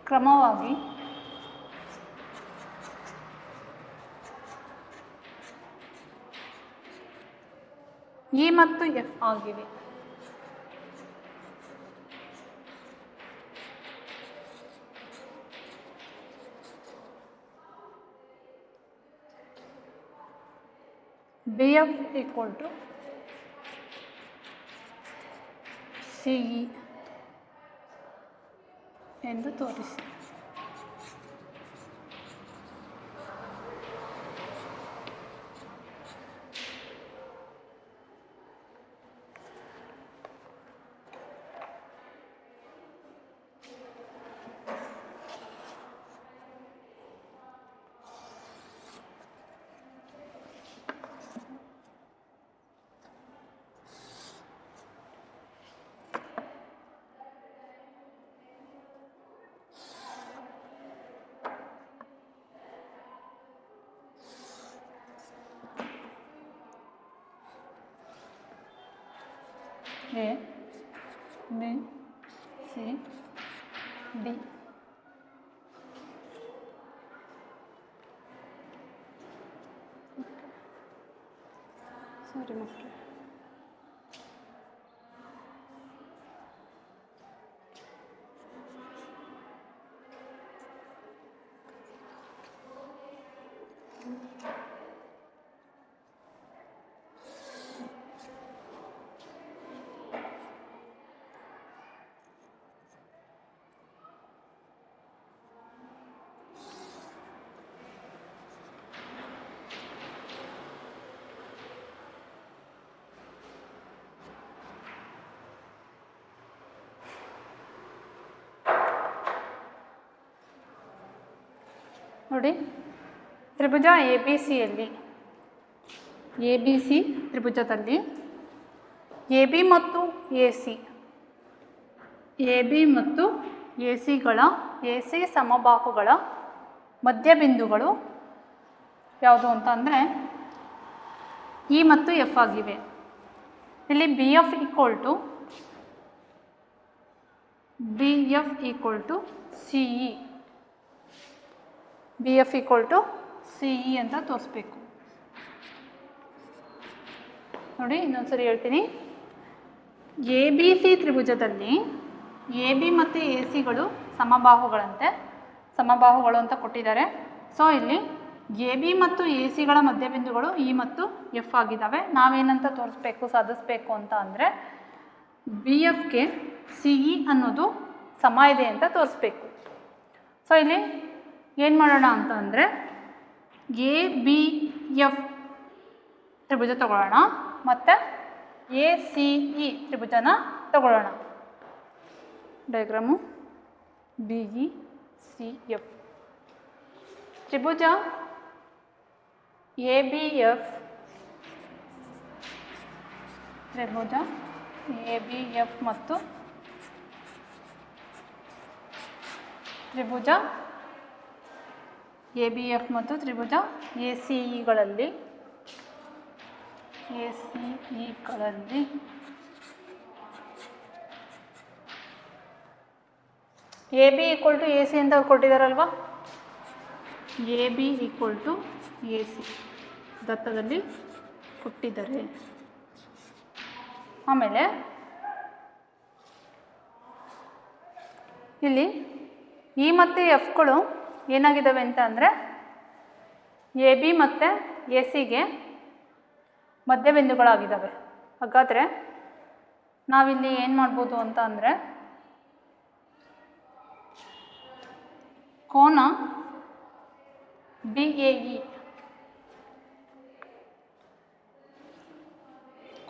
ಕ್ರಮವಾಗಿ ಇ ಮತ್ತು ಎಫ್ ಆಗಿವೆ. B F equal to C E ಎಂದು ತೋರಿಸಿ. A B C D. Sorry ಮಕ್ಕಳು, ನೋಡಿ ತ್ರಿಭುಜ ಎ ಬಿ ಸಿಯಲ್ಲಿ ಎ ಬಿ ಸಿ ತ್ರಿಭುಜದಲ್ಲಿ ಎ ಬಿ ಮತ್ತು ಎ ಸಿ ಮತ್ತು ಎ ಸಿ ಸಮಬಾಹುಗಳ ಮಧ್ಯಬಿಂದುಗಳು ಯಾವುದು ಅಂತ ಅಂದರೆ ಇ ಮತ್ತು ಎಫ್ ಆಗಿವೆ. ಇಲ್ಲಿ B F equal to C E, B F equal to C E ಅಂತ ತೋರಿಸ್ಬೇಕು. ನೋಡಿ ಇನ್ನೊಂದ್ಸರಿ ಹೇಳ್ತೀನಿ. ಎ ಬಿ ಸಿ ತ್ರಿಭುಜದಲ್ಲಿ ಎ ಬಿ ಮತ್ತು ಎ ಸಿಗಳು ಸಮಬಾಹುಗಳು ಅಂತ ಕೊಟ್ಟಿದ್ದಾರೆ. ಸೊ ಇಲ್ಲಿ ಎ ಬಿ ಮತ್ತು ಎ ಸಿಗಳ ಮಧ್ಯಬಿಂದುಗಳು ಇ ಮತ್ತು ಎಫ್ ಆಗಿದ್ದಾವೆ. ನಾವೇನಂತ ಸಾಧಿಸ್ಬೇಕು ಅಂತ ಅಂದರೆ ಬಿ ಎಫ್ಗೆ ಸಿ ಇ ಅನ್ನೋದು ಸಮ ಇದೆ ಅಂತ ತೋರಿಸ್ಬೇಕು. ಸೊ ಇಲ್ಲಿ ಏನು ಮಾಡೋಣ ಅಂತ ಅಂದರೆ ಎ ಬಿ ಎಫ್ ತ್ರಿಭುಜ ತಗೊಳ್ಳೋಣ ಮತ್ತು ಎ ಸಿ ಇ ತ್ರಿಭುಜನ ತಗೊಳ್ಳೋಣ. Diagram B E C F ತ್ರಿಭುಜ ಎ ಬಿ ಎಫ್ ಮತ್ತು ತ್ರಿಭುಜ ಎ ಬಿ ಎಫ್ ಮತ್ತು ತ್ರಿಭುಜ ಎ ಸಿ ಇಗಳಲ್ಲಿ A B equal to A C ಅಂತ ಅವ್ರು ಕೊಟ್ಟಿದ್ದಾರಲ್ವ. A B equal to A C ದತ್ತದಲ್ಲಿ ಕೊಟ್ಟಿದ್ದಾರೆ. ಆಮೇಲೆ ಇಲ್ಲಿ ಇ ಮತ್ತು ಎಫ್ಗಳು ಏನಾಗಿದ್ದಾವೆ ಅಂತ ಅಂದರೆ ಎ ಬಿ ಮತ್ತು ಎ ಸಿಗೆ ಮಧ್ಯಬಿಂದುಗಳಾಗಿದ್ದಾವೆ. ಹಾಗಾದರೆ ನಾವಿಲ್ಲಿ ಏನು ಮಾಡ್ಬೋದು ಅಂತ ಅಂದರೆ ಕೋನ ಬಿ ಎ ಇ,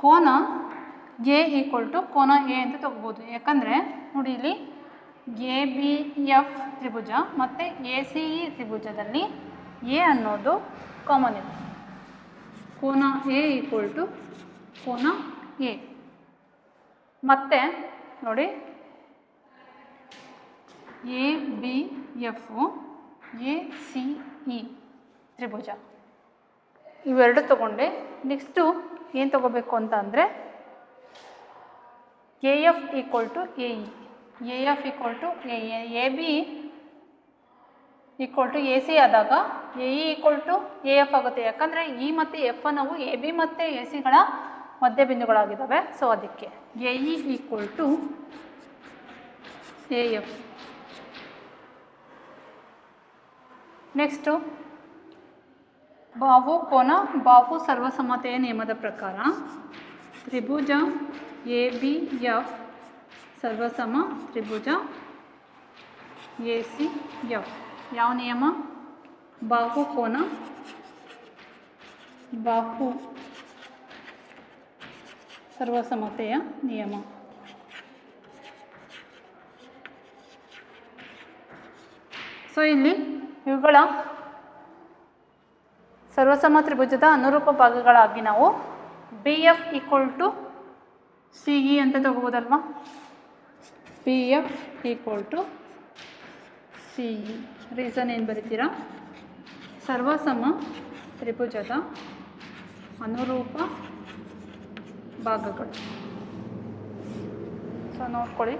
ಕೋನ ಎ ಈಕ್ವಲ್ ಟು ಕೋನ ಎ ಅಂತ ತಗೋಬೋದು. ಯಾಕಂದರೆ ನೋಡಿ ಇಲ್ಲಿ ಎ ಬಿ ಎಫ್ ತ್ರಿಭುಜ ಮತ್ತು ಎ ಸಿ ಇ ತ್ರಿಭುಜದಲ್ಲಿ ಎ ಅನ್ನೋದು ಕಾಮನ್ ಇದೆ. ಕೋನ ಎ ಈಕ್ವಲ್ ಟು ಕೋನ ಎ. ಮತ್ತು ನೋಡಿ A B F A C E ತ್ರಿಭುಜ ಇವೆರಡು ತಗೊಂಡೆ. ನೆಕ್ಸ್ಟು ಏನು ತಗೋಬೇಕು ಅಂತ ಅಂದರೆ A F equal to A E, A F equal to A B equal to A C ಆದಾಗ A E equal to A F ಆಗುತ್ತೆ. ಯಾಕಂದರೆ ಇ ಮತ್ತು ಎಫ್ ಅನ್ನೋವು ಎ ಬಿ ಮತ್ತು ಎ ಸಿಗಳ ಮಧ್ಯಬಿಂದುಗಳಾಗಿದ್ದಾವೆ. ಸೊ ಅದಕ್ಕೆ A E equal to A F. Next ಬಾಹು ಸರ್ವಸಮತೆಯ ನಿಯಮದ ಪ್ರಕಾರ ತ್ರಿಭುಜ ಎ ಬಿ ಎಫ್ ಸರ್ವಸಮ ತ್ರಿಭುಜ ಎ ಸಿ ಎಫ್. ಯಾವ ನಿಯಮ? ಬಾಹು ಸರ್ವಸಮತೆಯ ನಿಯಮ. ಸೊ ಇಲ್ಲಿ ಇವುಗಳ ಸರ್ವಸಮ ತ್ರಿಭುಜದ ಅನುರೂಪ ಭಾಗಗಳಾಗಿ ನಾವು B F equal to C E ಅಂತ ತಗೋಬೋದಲ್ವಾ. B F equal to C E. Reason ಏನು ಬರೀತೀರಾ? ಸರ್ವಸಮ ತ್ರಿಭುಜದ ಅನುರೂಪ ಭಾಗಗಳು. ಸೊ ನೋಡ್ಕೊಳ್ಳಿ.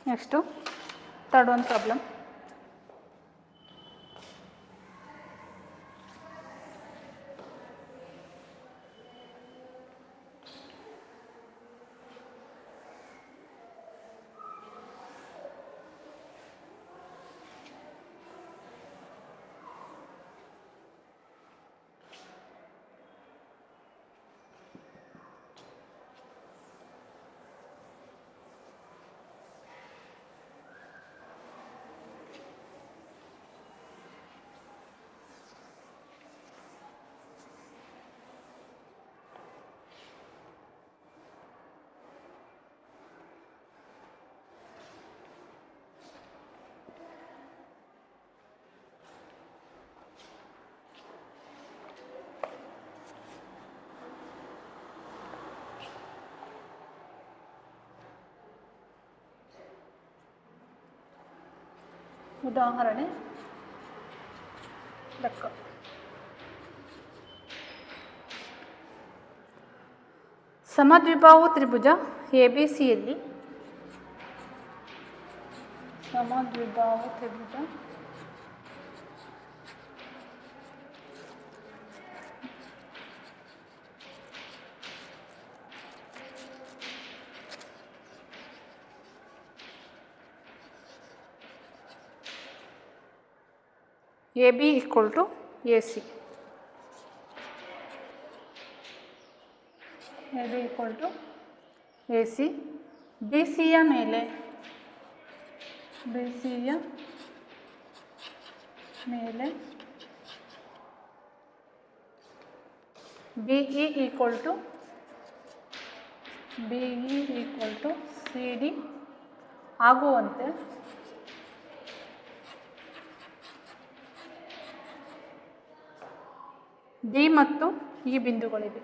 Next third one problem. ಉದಾಹರಣೆ ಲೆಕ್ಕ. ಸಮದ್ವಿಬಾಹು ತ್ರಿಭುಜ ಎಬಿಸಿಯಲ್ಲಿ ಸಮದ್ವಿಬಾಹು ತ್ರಿಭುಜ AB equal to AC. AB equal to AC. BCಯ ಮೇಲೆ BE equal to CD ಆಗುವಂತೆ ಡಿ ಮತ್ತು ಈ ಬಿಂದುಗಳಿವೆ.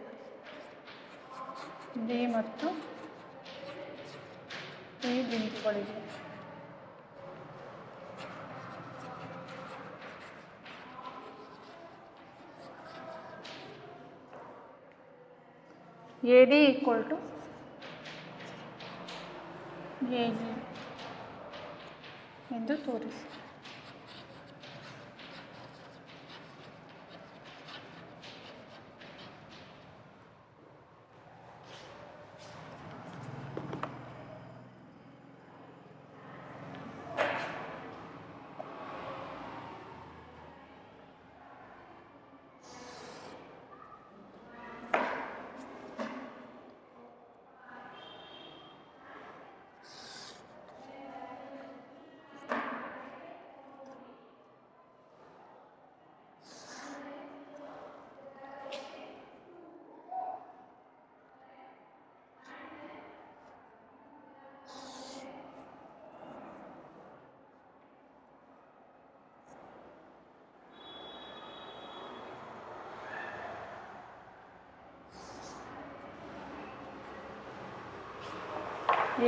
AD equal to AE ಎಂದು ತೋರಿಸಿ.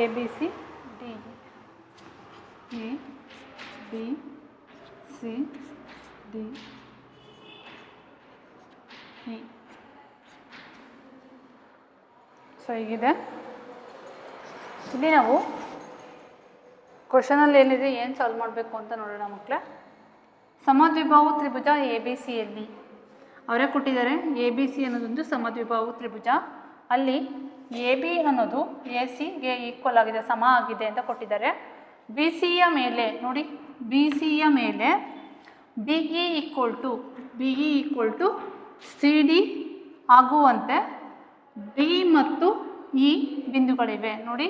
ABC DE ABC DE so ಹೀಗಿದೆ. ಇಲ್ಲಿ ನಾವು ಕ್ವಶನಲ್ಲಿ ಏನಿದೆ ಏನು ಸಾಲ್ವ್ ಮಾಡಬೇಕು ಅಂತ ನೋಡೋಣ ಮಕ್ಕಳೇ. ಸಮದ್ವಿಬಾಹು ತ್ರಿಭುಜ ABCಯಲ್ಲಿ ಅವರೇ ಕೊಟ್ಟಿದ್ದಾರೆ. ABC ಅನ್ನೋದೊಂದು ಸಮದ್ವಿಬಾಹು ತ್ರಿಭುಜ. ಅಲ್ಲಿ AB ಅನ್ನೋದು ACಗೆ ಈಕ್ವಲ್ ಆಗಿದೆ, ಸಮ ಆಗಿದೆ ಅಂತ ಕೊಟ್ಟಿದ್ದಾರೆ. BCಯ ಮೇಲೆ ನೋಡಿ, BCಯ ಮೇಲೆ BE ಈಕ್ವಲ್ ಟು CD ಆಗುವಂತೆ D ಮತ್ತು E ಬಿಂದುಗಳಿವೆ. ನೋಡಿ,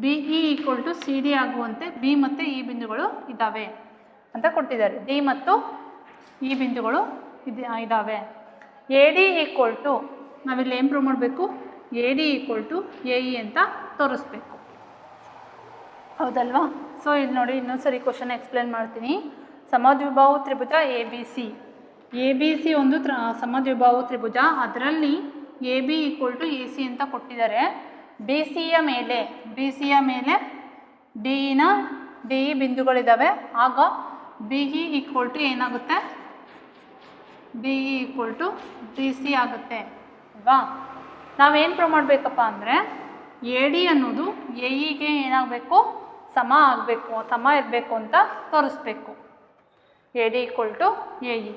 BE ಈಕ್ವಲ್ ಟು CD ಆಗುವಂತೆ B ಮತ್ತು E ಬಿಂದುಗಳು ಇದ್ದಾವೆ ಅಂತ ಕೊಟ್ಟಿದ್ದಾರೆ. D ಮತ್ತು E ಬಿಂದುಗಳು ಇದ್ದಾವೆ. AD ಈಕ್ವಲ್ ಟು ನಾವಿಲ್ಲಿ ಏನು ಪ್ರೂವ್ ಮಾಡಬೇಕು? AD ಈಕ್ವಲ್ ಟು AE ಅಂತ ತೋರಿಸ್ಬೇಕು, ಹೌದಲ್ವಾ? ಸೊ ಇಲ್ಲಿ ನೋಡಿ, ಇನ್ನೊಂದ್ಸರಿ ಕ್ವಶನ್ ಎಕ್ಸ್ಪ್ಲೇನ್ ಮಾಡ್ತೀನಿ. ಸಮದ್ವಿಬಾಹು ತ್ರಿಭುಜ ABC ಒಂದು ಸಮದ್ವಿಬಾಹು ತ್ರಿಭುಜ. ಅದರಲ್ಲಿ AB ಈಕ್ವಲ್ ಟು AC ಅಂತ ಕೊಟ್ಟಿದ್ದಾರೆ. BCಯ ಮೇಲೆ DEನ ಡಿ ಇ ಬಿಂದುಗಳಿದ್ದಾವೆ, ಆಗ ಬಿ ಇ ಈಕ್ವಲ್ ಟು ಏನಾಗುತ್ತೆ, B E equal to D C ಆಗುತ್ತೆ ಅಲ್ವಾ. ನಾವೇನು ಪ್ರೂವ್ ಮಾಡಬೇಕಪ್ಪ ಅಂದರೆ ಎ ಡಿ ಅನ್ನೋದು ಎ ಇಗೆ ಏನಾಗಬೇಕು, ಸಮ ಆಗಬೇಕು, ಸಮ ಇರಬೇಕು ಅಂತ ತೋರಿಸ್ಬೇಕು. A D equal to A E,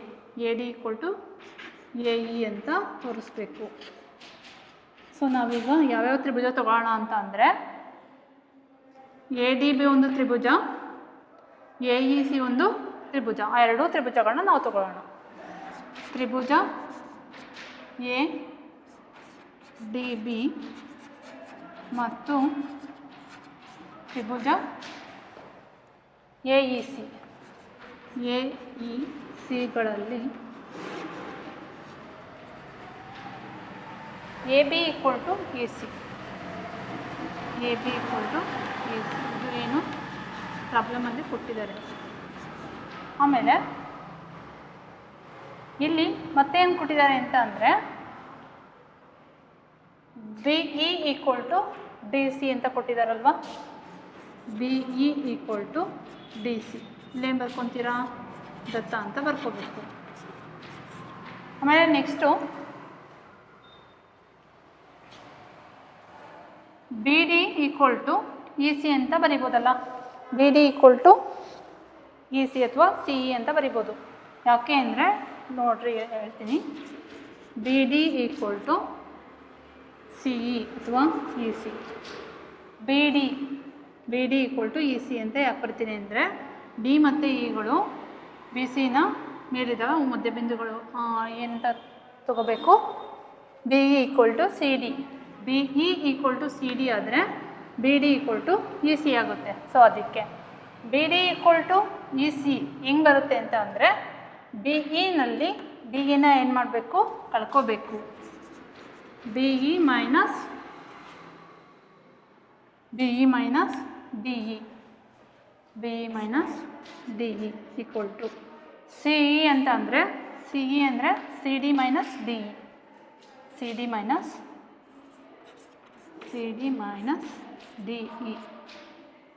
A D equal to A E ಅಂತ ತೋರಿಸ್ಬೇಕು. ಸೊ ನಾವೀಗ ಯಾವ್ಯಾವ ತ್ರಿಭುಜ ತೊಗೊಳ್ಳೋಣ ಅಂತ ಅಂದರೆ ಎ ಡಿ ಬಿ ಒಂದು ತ್ರಿಭುಜ, ಎ ಇ ಸಿ ಒಂದು ತ್ರಿಭುಜ. ಆ ಎರಡೂ ತ್ರಿಭುಜಗಳನ್ನ ನಾವು ತಗೊಳ್ಳೋಣ. ತ್ರಿಭುಜ ಎ ಡಿ ಬಿ ಮತ್ತು ತ್ರಿಭುಜ A E C. A E ಸಿಗಳಲ್ಲಿ A B equal to A C, A B equal to A C. ಇದು ಏನು ಪ್ರಾಬ್ಲಮಲ್ಲಿ ಕೊಟ್ಟಿದ್ದಾರೆ. ಆಮೇಲೆ ಇಲ್ಲಿ ಮತ್ತೇನು ಕೊಟ್ಟಿದ್ದಾರೆ ಅಂತ ಅಂದರೆ B E equal to D C ಅಂತ ಕೊಟ್ಟಿದ್ದಾರಲ್ವ. B E equal to D C ಇಲ್ಲೇನು ಬರ್ಕೊತೀರಾ, ದತ್ತ ಅಂತ ಬರ್ಕೋಬೇಕು. ಆಮೇಲೆ next B D equal to E C ಅಂತ ಬರಿಬೋದಲ್ಲ. B D equal to E C ಅಥವಾ ಸಿ ಇ ಅಂತ ಬರಿಬೋದು. ಯಾಕೆ ಅಂದರೆ ನೋಡ್ರಿ ಹೇಳ್ತೀನಿ, B D equal to C E ಅಥವಾ E C. B D equal to E C ಅಂತ ಯಾಕೆ ಬರ್ತೀನಿ ಅಂದರೆ ಡಿ ಮತ್ತು ಇಗಳು ಬಿ ಸಿನ ಮೇಲಿದ್ದಾವೆ, ಅವು ಮಧ್ಯಬಿಂದುಗಳು. ಏನಂತ ತಗೋಬೇಕು, B E equal to C D. B E equal to C D ಆದರೆ B D equal to E C ಆಗುತ್ತೆ. ಸೊ ಅದಕ್ಕೆ B D equal to E C ಹೆಂಗೆ ಬರುತ್ತೆ ಅಂತ ಅಂದರೆ ಬಿ ಇನಲ್ಲಿ ಡಿ ಇನ ಏನು ಮಾಡಬೇಕು, ಕಳ್ಕೋಬೇಕು. B E minus D E, B E minus D E equal to C E ಅಂತ ಅಂದರೆ ಸಿ ಇ ಅಂದರೆ C D minus D E, C D minus D E.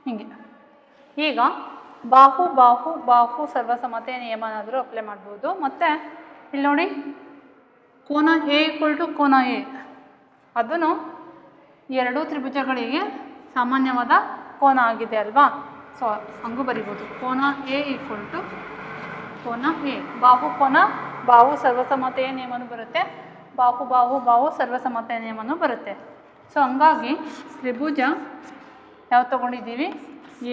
ಹೀಗೆ ಈಗ ಬಾಹು ಸರ್ವಸಮತೆಯ ನಿಯಮನಾದರೂ ಅಪ್ಲೈ ಮಾಡ್ಬೋದು. ಮತ್ತು ಇಲ್ಲಿ ನೋಡಿ, ಕೋನ ಎ ಈಕ್ವಲ್ ಟು ಕೋನ ಎ, ಅದನ್ನು ಎರಡೂ ತ್ರಿಭುಜಗಳಿಗೆ ಸಾಮಾನ್ಯವಾದ ಕೋನ ಆಗಿದೆ ಅಲ್ವಾ. ಸೊ ಹಂಗೂ ಬರಿಬೋದು. ಕೋನ ಎ ಈಕ್ವಲ್ ಟು ಕೋನ ಎ. ಬಾಹು ಸರ್ವಸಮತೆಯ ನಿಯಮನೂ ಬರುತ್ತೆ, ಬಾಹು ಸರ್ವಸಮತೆಯ ನಿಯಮನೂ ಬರುತ್ತೆ. ಸೊ ಹಂಗಾಗಿ ತ್ರಿಭುಜ ಯಾವ್ದು ತೊಗೊಂಡಿದ್ದೀವಿ,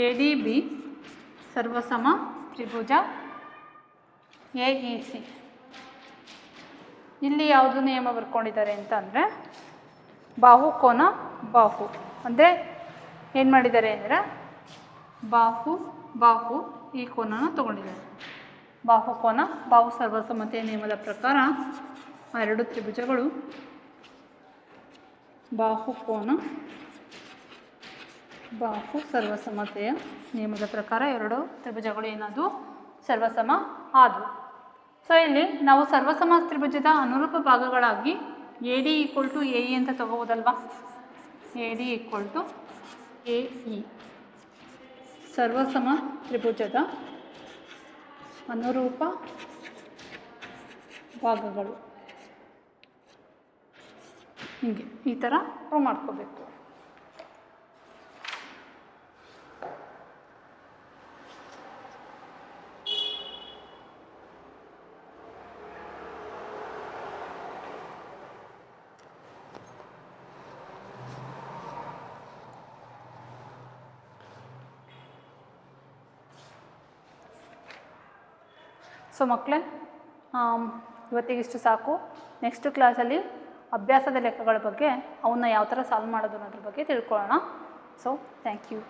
ಎ ಡಿ ಬಿ ಸರ್ವಸಮ ತ್ರಿಭುಜ ಎ ಇ ಸಿ. ಇಲ್ಲಿ ಯಾವುದು ನಿಯಮ ಬರ್ಕೊಂಡಿದ್ದಾರೆ ಅಂತ ಅಂದರೆ ಬಾಹು ಅಂದರೆ ಏನು ಮಾಡಿದ್ದಾರೆ ಅಂದರೆ ಬಾಹು ಈ ಕೋನನ ತೊಗೊಂಡಿದ್ದಾರೆ. ಬಾಹು ಸರ್ವಸಮತೆಯ ನಿಯಮದ ಪ್ರಕಾರ ಆ ಎರಡು ತ್ರಿಭುಜಗಳು ಬಾಹು ಸರ್ವಸಮತೆಯ ನಿಯಮದ ಪ್ರಕಾರ ಎರಡು ತ್ರಿಭುಜಗಳು ಏನಾದವು, ಸರ್ವಸಮ ಆದವು. ಸೊ ಇಲ್ಲಿ ನಾವು ಸರ್ವಸಮ ತ್ರಿಭುಜದ ಅನುರೂಪ ಭಾಗಗಳಾಗಿ A D equal to A E ಅಂತ ತಗೋಬೋದಲ್ವಾ. A D equal to A E ಸರ್ವಸಮ ತ್ರಿಭುಜದ ಅನುರೂಪ ಭಾಗಗಳು. ಹೀಗೆ ಈ ಥರ ಪ್ರೂವ್ ಮಾಡ್ಕೋಬೇಕು. ಸೊ ಮಕ್ಕಳೇ, ಇವತ್ತಿಗಿಷ್ಟು ಸಾಕು. ನೆಕ್ಸ್ಟ್ ಕ್ಲಾಸಲ್ಲಿ ಅಭ್ಯಾಸದ ಲೆಕ್ಕಗಳ ಬಗ್ಗೆ ಅವನ್ನ ಯಾವ ಥರ ಸಾಲ್ವ್ ಮಾಡೋದು ಅನ್ನೋದ್ರ ಬಗ್ಗೆ ತಿಳ್ಕೊಳ್ಳೋಣ. So thank you.